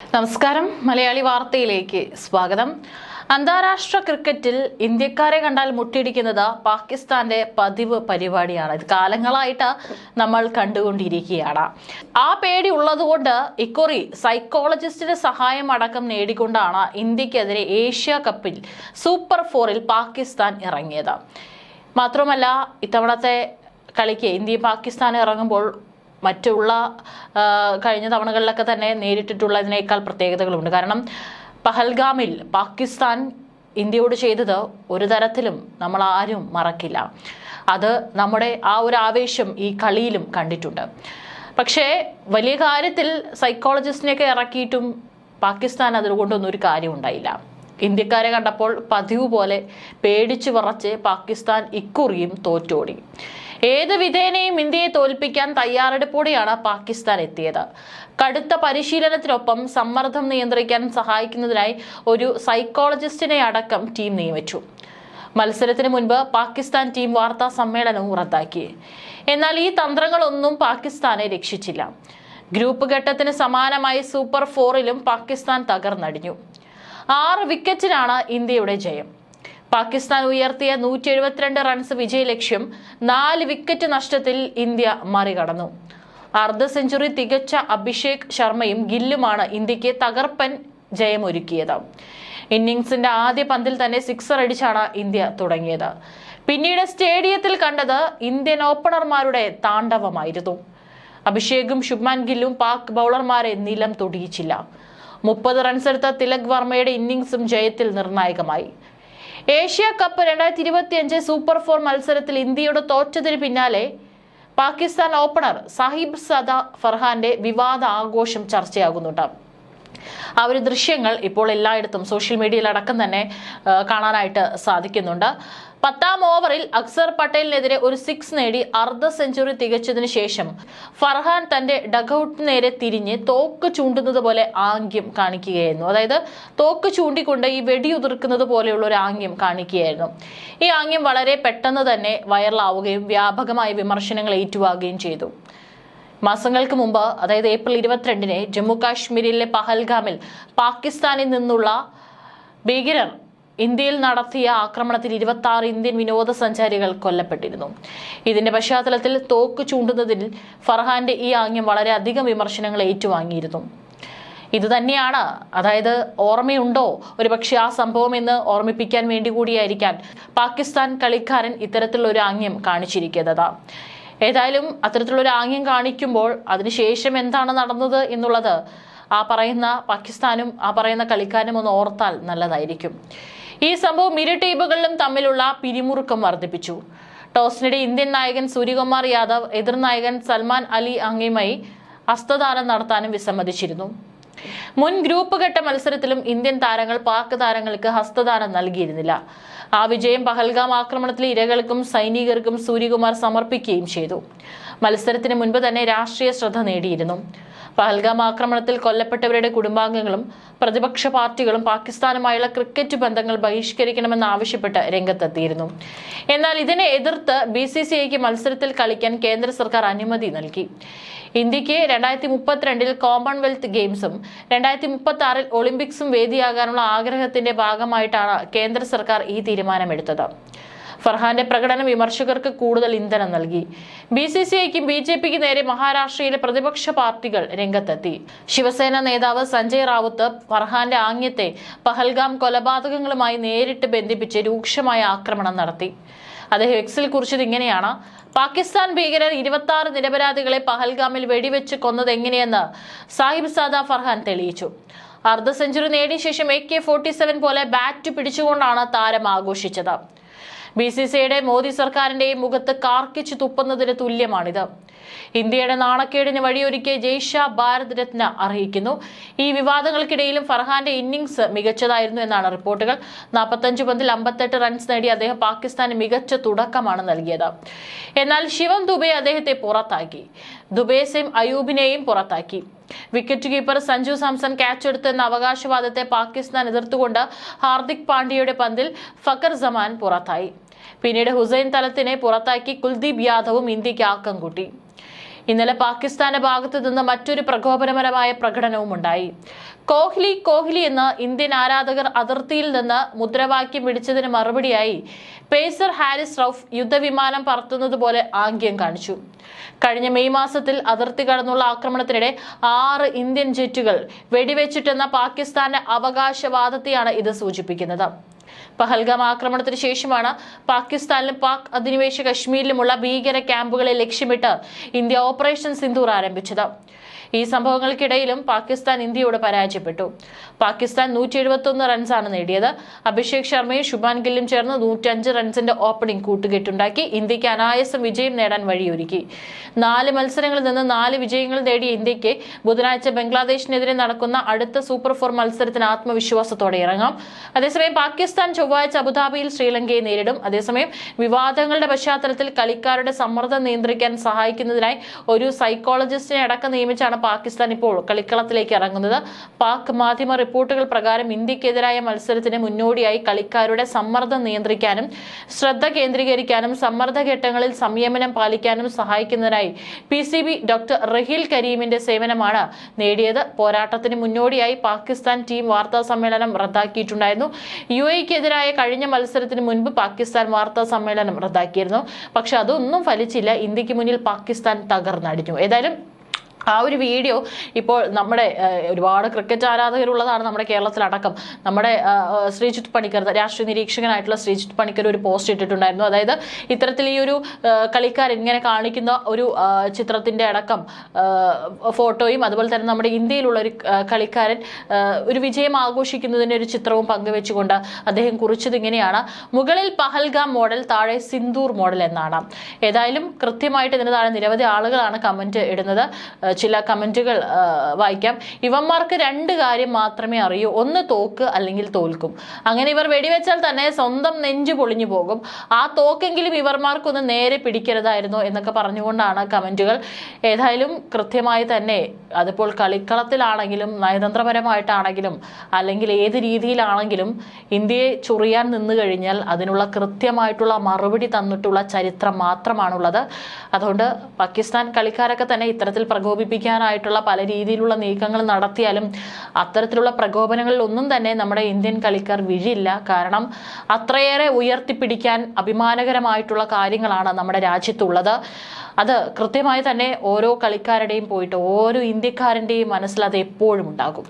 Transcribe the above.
നമസ്കാരം മലയാളി വാർത്തയിലേക്ക് സ്വാഗതം. അന്താരാഷ്ട്ര ക്രിക്കറ്റിൽ ഇന്ത്യക്കാരെ കണ്ടാൽ മുട്ടിടിക്കുന്നത് പാകിസ്ഥാന്റെ പതിവ് പരിപാടിയാണ്. ഇത് കാലങ്ങളായിട്ട് നമ്മൾ കണ്ടുകൊണ്ടിരിക്കുകയാണ്. ആ പേടി ഉള്ളതുകൊണ്ട് ഇക്കുറി സൈക്കോളജിസ്റ്റിന്റെ സഹായം അടക്കം നേടിക്കൊണ്ടാണ് ഇന്ത്യക്കെതിരെ ഏഷ്യ കപ്പിൽ സൂപ്പർ 4-ൽ പാകിസ്ഥാൻ ഇറങ്ങിയത്. മാത്രമല്ല, ഇത്തവണത്തെ കളിക്ക് ഇന്ത്യയും പാകിസ്ഥാനും ഇറങ്ങുമ്പോൾ മറ്റുള്ള കഴിഞ്ഞ തവണകളിലൊക്കെ തന്നെ നേരിട്ടിട്ടുള്ളതിനേക്കാൾ പ്രത്യേകതകളുണ്ട്. കാരണം പഹൽഗാമിൽ പാകിസ്ഥാൻ ഇന്ത്യയോട് ചെയ്തത് ഒരു തരത്തിലും നമ്മൾ ആരും മറക്കില്ല. അത് നമ്മുടെ ആ ഒരു ആവേശം ഈ കളിയിലും കണ്ടിട്ടുണ്ട്. പക്ഷേ വലിയ കാര്യത്തിൽ സൈക്കോളജിസ്റ്റിനെയൊക്കെ ഇറക്കിയിട്ടും പാകിസ്ഥാൻ അതുകൊണ്ടൊന്നും ഒരു കാര്യം ഉണ്ടായില്ല. ഇന്ത്യക്കാരെ കണ്ടപ്പോൾ പതിവ് പോലെ പേടിച്ചു വിറച്ച് പാകിസ്ഥാൻ ഇക്കുറിയും തോറ്റോടി. ഏത് വിധേനയും ഇന്ത്യയെ തോൽപ്പിക്കാൻ തയ്യാറെടുപ്പോടെയാണ് പാകിസ്ഥാൻ എത്തിയത്. കടുത്ത പരിശീലനത്തിനൊപ്പം സമ്മർദ്ദം നിയന്ത്രിക്കാൻ സഹായിക്കുന്നതിനായി ഒരു സൈക്കോളജിസ്റ്റിനെ അടക്കം ടീം നിയമിച്ചു. മത്സരത്തിന് മുൻപ് പാകിസ്ഥാൻ ടീം വാർത്താ സമ്മേളനവും റദ്ദാക്കി. എന്നാൽ ഈ തന്ത്രങ്ങളൊന്നും പാകിസ്ഥാനെ രക്ഷിച്ചില്ല. ഗ്രൂപ്പ് ഘട്ടത്തിന് സമാനമായി സൂപ്പർ 4-ലും പാകിസ്ഥാൻ തകർന്നടിഞ്ഞു. 6 വിക്കറ്റിനാണ് ഇന്ത്യയുടെ ജയം. പാകിസ്ഥാൻ ഉയർത്തിയ 172 റൺസ് വിജയലക്ഷ്യം 4 വിക്കറ്റ് നഷ്ടത്തിൽ ഇന്ത്യ മറികടന്നു. അർദ്ധ സെഞ്ചുറി തികച്ച അഭിഷേക് ശർമ്മയും ഗില്ലുമാണ് ഇന്ത്യക്ക് തകർപ്പൻ ജയമൊരുക്കിയത്. ഇന്നിംഗ്സിന്റെ ആദ്യ പന്തിൽ തന്നെ 6 അടിച്ചാണ് ഇന്ത്യ തുടങ്ങിയത്. പിന്നീട് സ്റ്റേഡിയത്തിൽ കണ്ടത് ഇന്ത്യൻ ഓപ്പണർമാരുടെ താണ്ഡവമായിരുന്നു. അഭിഷേകും ശുഭ്മാൻ ഗില്ലും പാക് ബൗളർമാരെ നിലം തൊടിയിച്ചില്ല. 30 റൺസ് എടുത്ത തിലക് വർമ്മയുടെ ഇന്നിംഗ്സും ജയത്തിൽ നിർണായകമായി. ഏഷ്യ കപ്പ് 2025 സൂപ്പർ 4 മത്സരത്തിൽ ഇന്ത്യയോട് തോറ്റതിന് പിന്നാലെ പാകിസ്ഥാൻ ഓപ്പണർ സാഹിബ് സദ ഫർഹാന്റെ വിവാദ ആഘോഷം ചർച്ചയാകുന്നുണ്ട്. ആ ഒരു ദൃശ്യങ്ങൾ ഇപ്പോൾ എല്ലായിടത്തും സോഷ്യൽ മീഡിയയിലടക്കം തന്നെ കാണാനായിട്ട് സാധിക്കുന്നുണ്ട്. 10ാം ഓവറിൽ അക്സർ പട്ടേലിനെതിരെ ഒരു 6 നേടി അർദ്ധ സെഞ്ചുറി തികച്ചതിന് ശേഷം ഫർഹാൻ തന്റെ ഡഗൌട്ടിന് നേരെ തിരിഞ്ഞ് തോക്ക് ചൂണ്ടുന്നത് പോലെ ആംഗ്യം കാണിക്കുകയായിരുന്നു. അതായത് തോക്ക് ചൂണ്ടിക്കൊണ്ട് ഈ വെടിയുതിർക്കുന്നത് പോലെയുള്ള ഒരു ആംഗ്യം കാണിക്കുകയായിരുന്നു. ഈ ആംഗ്യം വളരെ പെട്ടെന്ന് തന്നെ വൈറലാവുകയും വ്യാപകമായ വിമർശനങ്ങൾ ഏറ്റുവാങ്ങുകയും ചെയ്തു. മാസങ്ങൾക്ക് മുമ്പ്, അതായത് ഏപ്രിൽ 22-ന് ജമ്മു കാശ്മീരിലെ പഹൽഗാമിൽ പാകിസ്ഥാനിൽ നിന്നുള്ള ഭീകരർ ഇന്ത്യയിൽ നടത്തിയ ആക്രമണത്തിൽ 26 ഇന്ത്യൻ വിനോദസഞ്ചാരികൾ കൊല്ലപ്പെട്ടിരുന്നു. ഇതിന്റെ പശ്ചാത്തലത്തിൽ തോക്ക് ചൂണ്ടുന്നതിൽ ഫർഹാന്റെ ഈ ആംഗ്യം വളരെയധികം വിമർശനങ്ങൾ ഏറ്റുവാങ്ങിയിരുന്നു. ഇത് തന്നെയാണ്, അതായത് ഓർമ്മയുണ്ടോ ഒരുപക്ഷെ ആ സംഭവം എന്ന് ഓർമ്മിപ്പിക്കാൻ വേണ്ടി കൂടിയായിരിക്കാൻ പാകിസ്ഥാൻ കളിക്കാരൻ ഇത്തരത്തിലുള്ള ഒരു ആംഗ്യം കാണിച്ചിരിക്കുന്നത്. ഏതായാലും അത്തരത്തിലുള്ളൊരു ആംഗ്യം കാണിക്കുമ്പോൾ അതിനുശേഷം എന്താണ് നടന്നത് എന്നുള്ളത് ആ പറയുന്ന പാകിസ്ഥാനും ആ പറയുന്ന കളിക്കാരും ഒന്ന് ഓർത്താൽ നല്ലതായിരിക്കും. ഈ സംഭവം ഇരു ടീമുകളിലും തമ്മിലുള്ള പിരിമുറുക്കം വർദ്ധിപ്പിച്ചു. ടോസിനിടെ ഇന്ത്യൻ നായകൻ സൂര്യകുമാർ യാദവ് എതിർ നായകൻ സൽമാൻ അലി അങ്ങിയുമായി ഹസ്തദാനം നടത്താനും വിസമ്മതിച്ചിരുന്നു. മുൻ ഗ്രൂപ്പ് ഘട്ട മത്സരത്തിലും ഇന്ത്യൻ താരങ്ങൾ പാക് താരങ്ങൾക്ക് ഹസ്തദാനം നൽകിയിരുന്നില്ല. ആ വിജയം പഹൽഗാം ആക്രമണത്തിലെ ഇരകൾക്കും സൈനികർക്കും സൂര്യകുമാർ സമർപ്പിക്കുകയും ചെയ്തു. മത്സരത്തിന് മുൻപ് തന്നെ രാഷ്ട്രീയ ശ്രദ്ധ നേടിയിരുന്നു. പഹൽഗാം ആക്രമണത്തിൽ കൊല്ലപ്പെട്ടവരുടെ കുടുംബാംഗങ്ങളും പ്രതിപക്ഷ പാർട്ടികളും പാകിസ്ഥാനുമായുള്ള ക്രിക്കറ്റ് ബന്ധങ്ങൾ ബഹിഷ്കരിക്കണമെന്നാവശ്യപ്പെട്ട് രംഗത്തെത്തിയിരുന്നു. എന്നാൽ ഇതിനെ എതിർത്ത് BCCIക്ക് മത്സരത്തിൽ കളിക്കാൻ കേന്ദ്ര സർക്കാർ അനുമതി നൽകി. ഇന്ത്യക്ക് 2032-ൽ കോമൺവെൽത്ത് ഗെയിംസും 2036-ൽ ഒളിമ്പിക്സും വേദിയാകാനുള്ള ആഗ്രഹത്തിന്റെ ഭാഗമായിട്ടാണ് കേന്ദ്ര സർക്കാർ ഈ തീരുമാനമെടുത്തത്. ഫർഹാന്റെ പ്രകടനം വിമർശകർക്ക് കൂടുതൽ ഇന്ധനം നൽകി. BCCIക്കും BJPക്ക് നേരെ മഹാരാഷ്ട്രയിലെ പ്രതിപക്ഷ പാർട്ടികൾ രംഗത്തെത്തി. ശിവസേന നേതാവ് സഞ്ജയ് റാവുത്ത് ഫർഹാന്റെ ആംഗ്യത്തെ പഹൽഗാം കൊലപാതകങ്ങളുമായി നേരിട്ട് ബന്ധിപ്പിച്ച് രൂക്ഷമായ ആക്രമണം നടത്തി. അദ്ദേഹം എക്സിൽ കുറിച്ചത് ഇങ്ങനെയാണ്: പാകിസ്ഥാൻ ഭീകരർ 26 നിരപരാധികളെ പഹൽഗാമിൽ വെടിവെച്ച് കൊന്നത് എങ്ങനെയെന്ന് സാഹിബ് സാദ ഫർഹാൻ തെളിയിച്ചു. അർദ്ധ സെഞ്ചുറി നേടിയ ശേഷം AK-47 പോലെ ബാറ്റ് പിടിച്ചുകൊണ്ടാണ് താരം ആഘോഷിച്ചത്. BCCIയുടെ മോദി സർക്കാരിന്റെയും മുഖത്ത് കാർക്കിച്ച് തുപ്പുന്നതിന് തുല്യമാണിത്. ഇന്ത്യയുടെ നാണക്കേടിന് വഴിയൊരുക്കിയ ജയ്ഷാ ഭാരത് രത്ന അറിയിക്കുന്നു. ഈ വിവാദങ്ങൾക്കിടയിലും ഫർഹാന്റെ ഇന്നിംഗ്സ് മികച്ചതായിരുന്നു എന്നാണ് റിപ്പോർട്ടുകൾ. 45 പന്തിൽ 58 റൺസ് നേടി അദ്ദേഹം പാകിസ്ഥാന് മികച്ച തുടക്കമാണ് നൽകിയത്. എന്നാൽ ശിവം ദുബെ അദ്ദേഹത്തെ പുറത്താക്കി. ദുബേസെയും അയൂബിനെയും പുറത്താക്കി. Wicket keeper Sanju Samson catch എടുത്തെന്ന അവകാശവാദത്തെ പാകിസ്ഥാൻ എതിർത്തുകൊണ്ട് ഹാർദിക് പാണ്ഡ്യയുടെ പന്തിൽ ഫക്കർ സമാൻ പുറത്തായി. പിന്നീട് ഹുസൈൻ തലത്തിനെ പുറത്താക്കി കുൽദീപ് യാദവും ഇന്ത്യക്ക് ആക്കം കൂട്ടി. ഇന്നലെ പാകിസ്ഥാന്റെ ഭാഗത്തു നിന്ന് മറ്റൊരു പ്രകോപനപരമായ പ്രകടനവും ഉണ്ടായി. കോഹ്ലി കോഹ്ലി എന്ന് ഇന്ത്യൻ ആരാധകർ അതിർത്തിയിൽ നിന്ന് മുദ്രാവാക്യം വിളിച്ചതിന് മറുപടിയായി പേസർ ഹാരിസ് റൌഫ് യുദ്ധവിമാനം പറത്തുന്നത് പോലെ ആംഗ്യം കാണിച്ചു. കഴിഞ്ഞ മെയ് മാസത്തിൽ അതിർത്തി കടന്നുള്ള ആക്രമണത്തിനിടെ 6 ഇന്ത്യൻ ജെറ്റുകൾ വെടിവെച്ചിട്ടെന്ന പാകിസ്ഥാന്റെ അവകാശവാദത്തെയാണ് ഇത് സൂചിപ്പിക്കുന്നത്. പഹൽഗാം ആക്രമണത്തിന് ശേഷമാണ് പാകിസ്ഥാനിലും പാക് അധിനിവേശ കശ്മീരിലുമുള്ള ഭീകര ക്യാമ്പുകളെ ലക്ഷ്യമിട്ട് ഇന്ത്യ ഓപ്പറേഷൻ സിന്ദൂർ ആരംഭിച്ചത്. ഈ സംഭവങ്ങൾക്കിടയിലും പാകിസ്ഥാൻ ഇന്ത്യയോട് പരാജയപ്പെട്ടു. പാകിസ്ഥാൻ 171 റൺസാണ് നേടിയത്. അഭിഷേക് ശർമ്മയും ശുഭാൻ ഗില്ലും ചേർന്ന് 105 റൺസിന്റെ ഓപ്പണിംഗ് കൂട്ടുകെട്ടുണ്ടാക്കി ഇന്ത്യക്ക് അനായാസം വിജയം നേടാൻ വഴിയൊരുക്കി. 4 മത്സരങ്ങളിൽ നിന്ന് 4 വിജയങ്ങൾ നേടിയ ഇന്ത്യക്ക് ബുധനാഴ്ച ബംഗ്ലാദേശിനെതിരെ നടക്കുന്ന അടുത്ത സൂപ്പർ 4 മത്സരത്തിന് ആത്മവിശ്വാസത്തോടെ ഇറങ്ങാം. അതേസമയം പാകിസ്ഥാൻ ചൊവ്വാഴ്ച അബുദാബിയിൽ ശ്രീലങ്കയെ നേരിടും. അതേസമയം വിവാദങ്ങളുടെ പശ്ചാത്തലത്തിൽ കളിക്കാരുടെ സമ്മർദ്ദം നിയന്ത്രിക്കാൻ സഹായിക്കുന്നതിനായി ഒരു സൈക്കോളജിസ്റ്റിനെ അടക്കം നിയമിച്ചാണ് പാകിസ്ഥാൻ ഇപ്പോൾ കളിക്കളത്തിലേക്ക് ഇറങ്ങുന്നത്. പാക് മാധ്യമ റിപ്പോർട്ടുകൾ പ്രകാരം ഇന്ത്യക്കെതിരായ മത്സരത്തിന് മുന്നോടിയായി കളിക്കാരുടെ സമ്മർദ്ദം നിയന്ത്രിക്കാനും ശ്രദ്ധ കേന്ദ്രീകരിക്കാനും സമ്മർദ്ദ ഘട്ടങ്ങളിൽ സംയമനം പാലിക്കാനും സഹായിക്കുന്നതിനായി PCB ഡോക്ടർ റഹീൽ കരീമിന്റെ സേവനമാണ് നേടിയത്. പോരാട്ടത്തിന് മുന്നോടിയായി പാകിസ്ഥാൻ ടീം വാർത്താ സമ്മേളനം റദ്ദാക്കിയിട്ടുണ്ടായിരുന്നു. UAEക്കെതിരായ കഴിഞ്ഞ മത്സരത്തിന് മുൻപ് പാകിസ്ഥാൻ വാർത്താ സമ്മേളനം റദ്ദാക്കിയിരുന്നു. പക്ഷെ അതൊന്നും ഫലിച്ചില്ല. ഇന്ത്യക്ക് മുന്നിൽ പാകിസ്ഥാൻ തകർന്നടിഞ്ഞു. ഏതായാലും ആ ഒരു വീഡിയോ ഇപ്പോൾ നമ്മുടെ ഒരുപാട് ക്രിക്കറ്റ് ആരാധകരുള്ളതാണ് നമ്മുടെ കേരളത്തിലടക്കം. നമ്മുടെ ശ്രീജിത്ത് പണിക്കർ, രാഷ്ട്രീയ നിരീക്ഷകനായിട്ടുള്ള ശ്രീജിത്ത് പണിക്കർ ഒരു പോസ്റ്റ് ഇട്ടിട്ടുണ്ടായിരുന്നു. അതായത് ഇത്തരത്തിൽ ഈ ഒരു കളിക്കാരൻ ഇങ്ങനെ കാണിക്കുന്ന ഒരു ചിത്രത്തിന്റെ അടക്കം ഫോട്ടോയും അതുപോലെ തന്നെ നമ്മുടെ ഇന്ത്യയിലുള്ള ഒരു കളിക്കാരൻ ഒരു വിജയം ആഘോഷിക്കുന്നതിന്റെ ഒരു ചിത്രവും പങ്കുവെച്ചുകൊണ്ട് അദ്ദേഹം കുറിച്ചത് ഇങ്ങനെയാണ്: മുകളിൽ പഹൽഗാം മോഡൽ, താഴെ സിന്ദൂർ മോഡൽ എന്നാണ്. ഏതായാലും കൃത്യമായിട്ട് ഇതിന് താഴെ നിരവധി ആളുകളാണ് കമന്റ് ഇടുന്നത്. ചില കമന്റുകൾ വായിക്കാം. ഇവന്മാർക്ക് 2 കാര്യം മാത്രമേ അറിയൂ, ഒന്ന് തോക്ക് അല്ലെങ്കിൽ തോൽക്കും. അങ്ങനെ ഇവർ വെടിവെച്ചാൽ തന്നെ സ്വന്തം നെഞ്ചു പൊളിഞ്ഞു പോകും. ആ തോക്കെങ്കിലും ഇവർമാർക്കൊന്ന് നേരെ പിടിക്കരുതായിരുന്നു എന്നൊക്കെ പറഞ്ഞുകൊണ്ടാണ് കമന്റുകൾ. ഏതായാലും കൃത്യമായി തന്നെ അതിപ്പോൾ കളിക്കളത്തിലാണെങ്കിലും നയതന്ത്രപരമായിട്ടാണെങ്കിലും അല്ലെങ്കിൽ ഏത് രീതിയിലാണെങ്കിലും ഇന്ത്യയെ ചൊറിയാൻ നിന്നു കഴിഞ്ഞാൽ അതിനുള്ള കൃത്യമായിട്ടുള്ള മറുപടി തന്നിട്ടുള്ള ചരിത്രം മാത്രമാണുള്ളത്. അതുകൊണ്ട് പാകിസ്ഥാൻ കളിക്കാരൊക്കെ തന്നെ ഇത്തരത്തിൽ പ്രകോപിപ്പിക്കാനായിട്ടുള്ള പല രീതിയിലുള്ള നീക്കങ്ങൾ നടത്തിയാലും അത്തരത്തിലുള്ള പ്രകോപനങ്ങളിൽ ഒന്നും തന്നെ നമ്മുടെ ഇന്ത്യൻ കളിക്കാർ വീഴില്ല. കാരണം അത്രയേറെ ഉയർത്തിപ്പിടിക്കാൻ അഭിമാനകരമായിട്ടുള്ള കാര്യങ്ങളാണ് നമ്മുടെ രാജ്യത്തുള്ളത്. അത് കൃത്യമായി തന്നെ ഓരോ കളിക്കാരുടെയും പോയിട്ട് ഓരോ ഇന്ത്യക്കാരൻ്റെയും മനസ്സിൽ അത് എപ്പോഴും ഉണ്ടാകും.